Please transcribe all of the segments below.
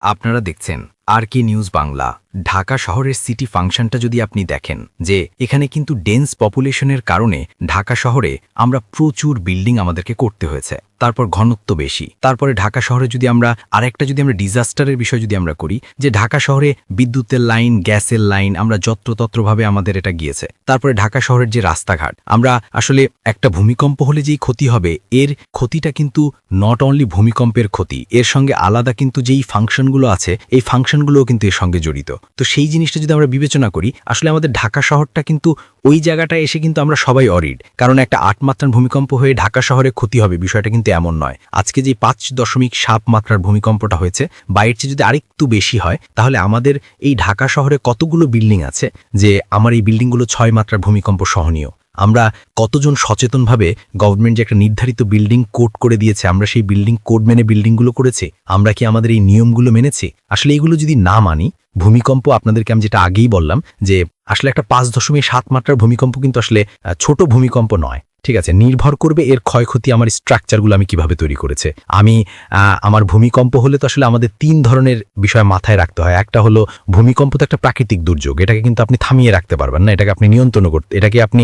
আপনারা দেখছেন আর কে নিউজ বাংলা। ঢাকা শহরের সিটি ফাংশনটা যদি আপনি দেখেন যে এখানে কিন্তু ডেন্স পপুলেশনের কারণে ঢাকা শহরে আমরা প্রচুর বিল্ডিং আমাদেরকে করতে হয়েছে, তারপর ঘনত্ব বেশি। তারপরে ঢাকা শহরে যদি আমরা আরেকটা ডিজাস্টারের বিষয় যদি আমরা করি, যে ঢাকা শহরে বিদ্যুতের লাইন, গ্যাসের লাইন আমরা যত্রতত্রভাবে আমাদের এটা গিয়েছে। তারপরে ঢাকা শহরের যে রাস্তাঘাট, আমরা আসলে একটা ভূমিকম্প হলে যেই ক্ষতি হবে, এর ক্ষতিটা কিন্তু নট অনলি ভূমিকম্পের ক্ষতি, এর সঙ্গে আলাদা কিন্তু যেই ফাংশনগুলো আছে এই ফাংশনগুলোও কিন্তু এর সঙ্গে জড়িত। তো সেই জিনিসটা যদি আমরা বিবেচনা করি, আসলে আমাদের ঢাকা শহরটা কিন্তু ওই জায়গাটায় এসে কিন্তু আমরা সবাই অরিড, কারণ একটা 8 মাত্রার ভূমিকম্প হয়ে ঢাকা শহরে ক্ষতি হবে বিষয়টা কিন্তু এমন নয়। আজকে যে 5.7 মাত্রার ভূমিকম্পটা হয়েছে বা এর চেয়ে যদি আরেকটু বেশি হয়, তাহলে আমাদের এই ঢাকা শহরে কতগুলো বিল্ডিং আছে যে আমার এই বিল্ডিংগুলো 6 মাত্রার ভূমিকম্প সহনীয়। আমরা কতজন সচেতনভাবে গভর্নমেন্ট যে একটা নির্ধারিত বিল্ডিং কোড করে দিয়েছে, আমরা সেই বিল্ডিং কোড মেনে বিল্ডিংগুলো করেছি? আমরা কি আমাদের এই নিয়মগুলো মেনেছি? আসলে এইগুলো যদি না মানি, ভূমিকম্প আপনাদেরকে আমি যেটা আগেই বললাম যে আসলে একটা 5.7 মাত্রার ভূমিকম্প কিন্তু আসলে ছোট ভূমিকম্প নয়। ঠিক আছে, নির্ভর করবে এর ক্ষয়ক্ষতি আমার স্ট্রাকচারগুলো আমি কিভাবে তৈরি করেছে। আমার ভূমিকম্প হলে তো আসলে আমাদের 3 ধরনের বিষয় মাথায় রাখতে হয়। একটা হলো ভূমিকম্প তো একটা প্রাকৃতিক দুর্যোগ, এটাকে কিন্তু আপনি থামিয়ে রাখতে পারবেন না, এটাকে আপনি নিয়ন্ত্রণ করতে, এটাকে আপনি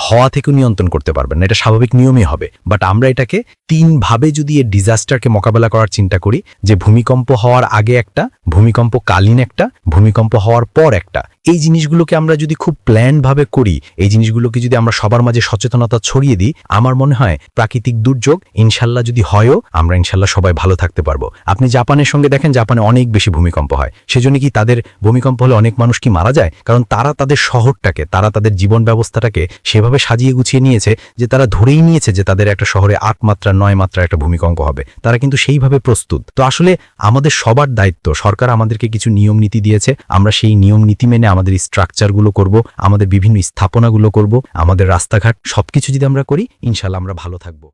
হওয়া থেকেও নিয়ন্ত্রণ করতে পারবেন না, এটা স্বাভাবিক নিয়মই হবে। বাট আমরা এটাকে 3 ভাবে যদি এই ডিজাস্টারকে মোকাবেলা করার চিন্তা করি, যে ভূমিকম্প হওয়ার আগে একটা, ভূমিকম্পকালীন একটা, ভূমিকম্প হওয়ার পর একটা, এই জিনিসগুলোকে আমরা যদি খুব প্ল্যান ভাবে করি, এই জিনিসগুলোকে যদি আমরা সবার মাঝে সচেতনতা ছড়িয়ে দিই, আমার মনে হয় প্রাকৃতিক দুর্যোগ ইনশাল্লাহ যদি হয়ও, আমরা ইনশাল্লাহ সবাই ভালো থাকতে পারবো। আপনি জাপানের সঙ্গে দেখেন, জাপানে অনেক বেশি ভূমিকম্প হয়। সেজন্য কি তাদের ভূমিকম্প হলে অনেক মানুষ কি মারা যায়? কারণ তারা তাদের শহরটাকে, তারা তাদের জীবন ব্যবস্থাটাকে সেভাবে সাজিয়ে গুছিয়ে নিয়েছে যে তারা ধরেই নিয়েছে যে তাদের একটা শহরে 8 মাত্রা 9 মাত্রা একটা ভূমিকম্প হবে, তারা কিন্তু সেইভাবে প্রস্তুত। তো আসলে আমাদের সবার দায়িত্ব, সরকার আমাদেরকে কিছু নিয়ম নীতি দিয়েছে, আমরা সেই নিয়ম নীতি মেনে আমাদের স্ট্রাকচারগুলো করব, আমাদের বিভিন্ন স্থাপনাগুলো করব, আমাদের রাস্তাঘাট সবকিছু যদি আমরা করি, ইনশাল্লাহ আমরা ভালো থাকবো।